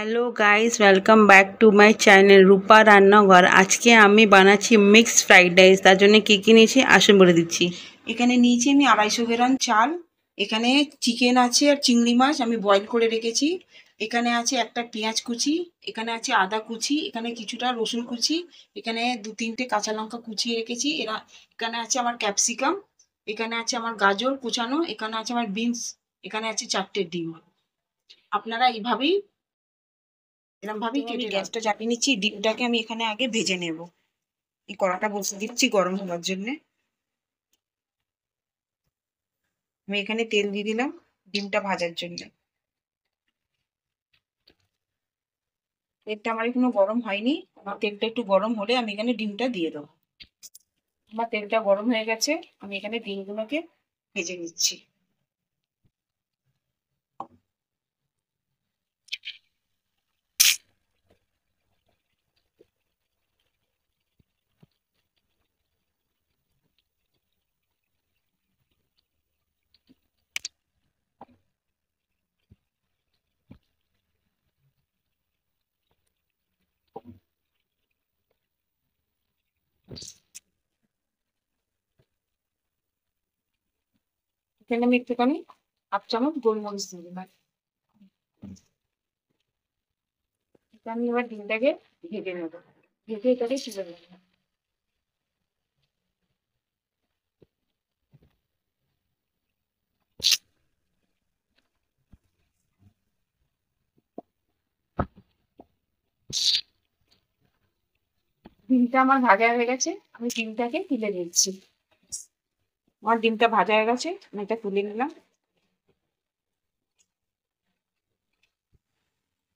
Hello guys, welcome back to my channel Rupa Rannaghar. আজকে আমি বানাচ্ছি মিক্সড ফ্রাইড রাইস। তার জন্য কী কী নিয়েছি আসুন বলে দিচ্ছি। এখানে নিয়েছি আমি 250 গ্রাম চাল। এখানে চিকেন আছে আর চিংড়ি মাছ আমি বয়েল করে রেখেছি। এখানে আছে একটা পেঁয়াজ কুচি, এখানে আছে আদা কুচি, এখানে কিছুটা রসুন কুচি, এখানে 2-3টে কাঁচা লঙ্কা কুচিয়ে রেখেছি। এখানে আছে আমার ক্যাপসিকাম, এখানে আছে আমার গাজর কুচানো, এখানে আছে আমার বিনস, এখানে আছে 4টে ডিম। আপনারা এইভাবেই এরকম ভাবেই কেটে গ্যাসটা চাপিয়ে নিচ্ছি। ডিমটাকে আমি এখানে আগে ভেজে নেব। এই কড়াটা বসে দিচ্ছি গরম হওয়ার জন্য। আমি এখানে তেল দিয়ে দিলাম ডিমটা ভাজার জন্য। তেলটা আমার এখনো গরম হয়নি। আমার তেলটা একটু গরম হলে আমি এখানে ডিমটা দিয়ে দেবো। আমার তেলটা গরম হয়ে গেছে, আমি এখানে ডিমগুলোকে ভেজে নিচ্ছি। এখানে আমি একটুখানি 1/2 চামচ গোলমরিচ দিয়ে দিলাম। আমি এবার ডিমটাকে ভেজে নেবো, ভেজে এটাকে তুলে নেবো। ডিমটা আমার ভাজা হয়ে গেছে, আমি ডিমটাকে তুলে নিচ্ছি। আমার ডিমটা ভাজা হয়ে গেছে, আমি এটা তুলে নিলাম।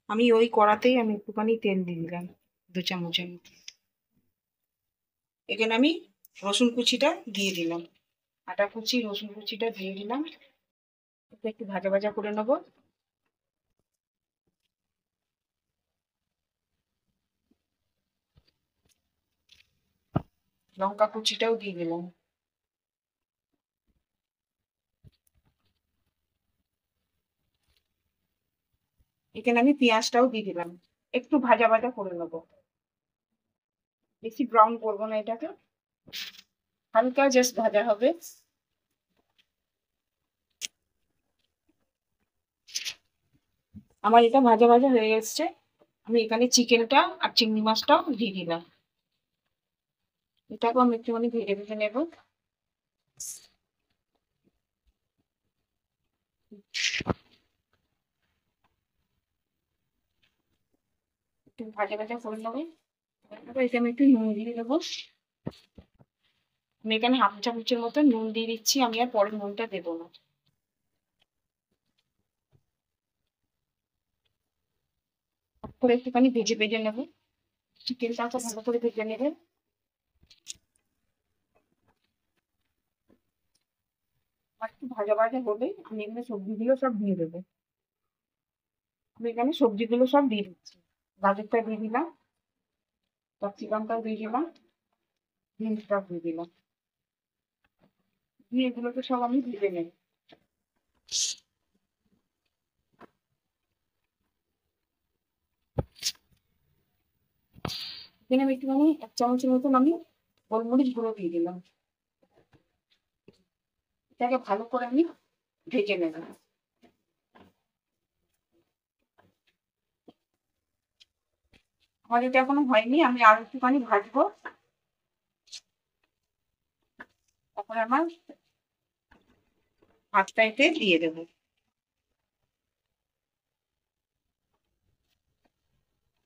আমি ওই কড়াতেই আমি একটুখানি তেল দিয়ে দিলাম, 2 চামচের মতো। এখানে আমি রসুন কুচিটা দিয়ে দিলাম, আদা কুচি রসুন কুচিটা দিয়ে দিলাম। এটা একটু ভাজা ভাজা করে নেব। লঙ্কা কুচিটাও দিয়ে দিলাম। এখানে আমি পেঁয়াজটাও দিয়ে দিলাম, একটু ভাজা ভাজা করে নেব। বেশি ব্রাউন করবো না এটাকে, হালকা জাস্ট ভাজা হবে। আমার এটা ভাজা ভাজা হয়ে এসছে, আমি এখানে চিকেনটা আর চিংড়ি মাছটাও দিয়ে দিলাম। এটাকেও আমি একটুখানি ভেজে ভেজে নেব। একটু ভাজা ভাজা করে নেবো। এতে আমি একটু নুন দিয়ে দেবো। আমি এখানে 1/2 চামচের মতো নুন দিয়ে দিচ্ছি, আমি আর পরে নুনটা দেবো না। করে একটুখানি ভেজে ভেজে নেবো, চিকেনটাকে ভালো করে ভেজে নেবে। আর একটু ভাজা ভাজা হলে আমি এখানে সবজিগুলো সব দিয়ে দেবো। আমি এখানে সবজিগুলো সব দিয়ে দিচ্ছি। গাজরটা দিয়ে দিলাম, ক্যাপসিকামটাও দিয়ে দিলাম, বিনসটাও দিয়ে দিলাম। দিয়ে এগুলোকে সব আমি ভেজে নেব। এখানে আমি একটুখানি 1 চামচের মতন আমি গোলমরিচ গুঁড়ো দিয়ে দিলাম। এটাকে ভালো করে আমি ভেজে নেব। আমার এটা এখনো হয়নি, আমি আর একটুখানি ভাজবো, তারপরে আমার ভাতটা এতে দিয়ে দেবো।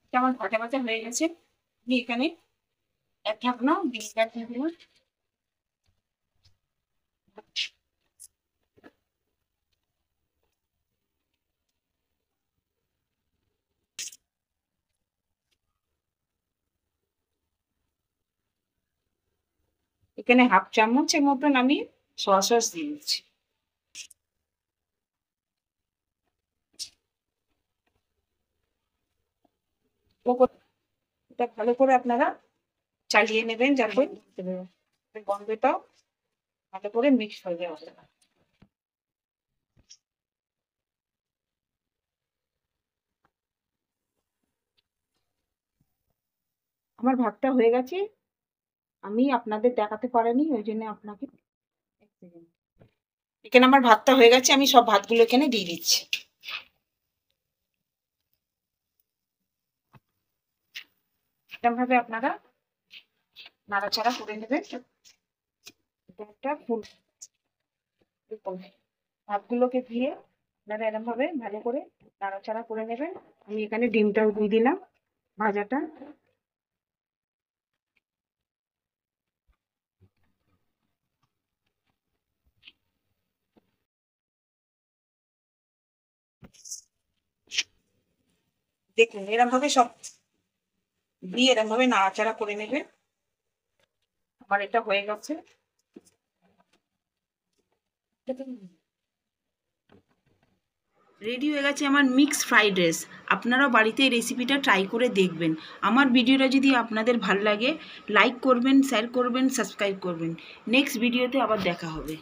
এটা আমার ভাজা ভাজা হয়ে গেছে, আমি এখানে 1 ঢাকনা ডিমটা দিয়ে দিলাম। এখানে 1/2 চামচের মতন আমি সয়া সস দিয়ে দিচ্ছি। এটা ভালো করে আপনারা চালিয়ে নেবেন যাতে গন্ধটাও ভালো করে মিক্স হয়ে যাবে। আমার ভাতটা হয়ে গেছে, আমি আপনাদের দেখাতে পারিনি, ওই জন্য আপনাকে এখানে আমার ভাতটা হয়ে গেছে, আমি সব ভাতগুলো এখানে দিয়ে দিচ্ছি। এরকমভাবে আপনারা নাড়াচাড়া করে নেবেন। একটা ফুল ভাতগুলোকে দিয়ে আপনারা এরকমভাবে ভালো করে নাড়াচাড়া করে নেবেন। আমি এখানে ডিমটাও দিয়ে দিলাম ভাজাটা। দেখুন এরকমভাবে সব দিয়ে এরকমভাবে নাড়াচাড়া করে নেবেন। আমার এটা হয়ে গেছে। রেডি হয়ে গেছে আমার মিক্সড ফ্রাইড রাইস। আপনারাও বাড়িতে এই রেসিপিটা ট্রাই করে দেখবেন। আমার ভিডিওটা যদি আপনাদের ভালো লাগে লাইক করবেন, শেয়ার করবেন, সাবস্ক্রাইব করবেন। নেক্সট ভিডিওতে আবার দেখা হবে।